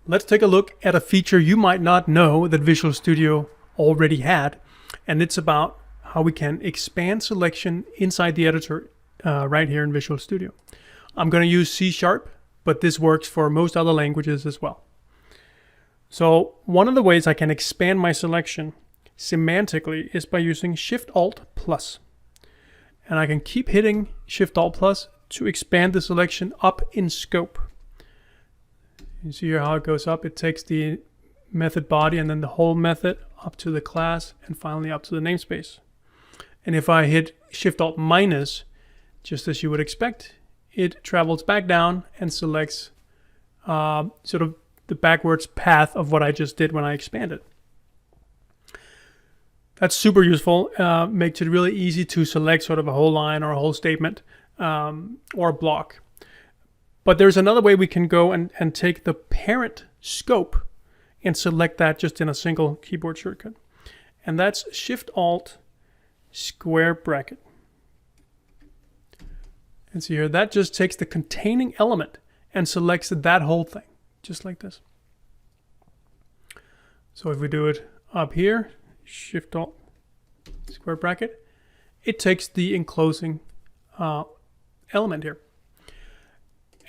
let's take a look at a feature you might not know that Visual Studio already had, and it's about how we can expand selection inside the editor right here in Visual Studio. I'm going to use C#, but this works for most other languages as well. So one of the ways I can expand my selection semantically is by using Shift-Alt+. And I can keep hitting Shift-Alt+ to expand the selection up in scope. You see here how it goes up. It takes the method body and then the whole method up to the class and finally up to the namespace. And if I hit Shift-Alt-, just as you would expect, it travels back down and selects sort of the backwards path of what I just did when I expanded. That's super useful. Makes it really easy to select sort of a whole line or a whole statement or a block. But there's another way we can go and take the parent scope and select that just in a single keyboard shortcut. And that's Shift-Alt square bracket. And see here, that just takes the containing element and selects that whole thing, just like this. So if we do it up here, Shift-Alt square bracket, it takes the enclosing element here.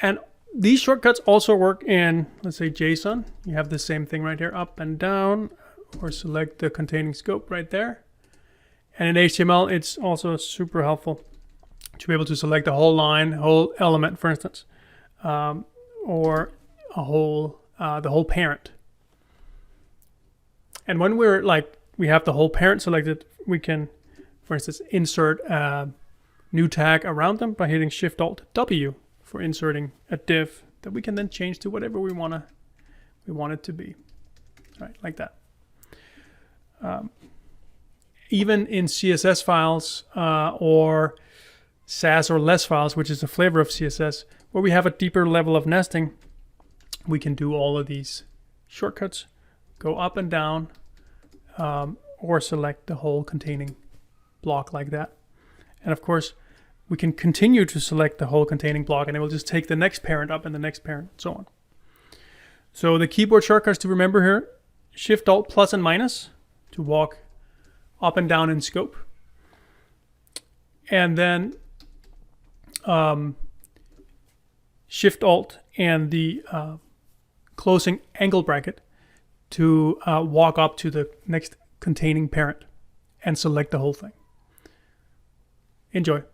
And these shortcuts also work in, let's say, JSON. You have the same thing right here, up and down, or select the containing scope right there. And in HTML, it's also super helpful to be able to select a whole line, whole element, for instance, or a whole, the whole parent. And when we have the whole parent selected, we can, for instance, insert a new tag around them by hitting Shift-Alt-W for inserting a div that we can then change to whatever we want it to be. All right, like that. Even in CSS files or SAS or less files, which is a flavor of CSS, where we have a deeper level of nesting, we can do all of these shortcuts, go up and down, or select the whole containing block like that. And of course, we can continue to select the whole containing block, and it will just take the next parent up and the next parent, and so on. So the keyboard shortcuts to remember here, Shift-Alt+ and minus to walk up and down in scope. And then Shift-Alt and the closing angle bracket to walk up to the next containing parent and select the whole thing. Enjoy.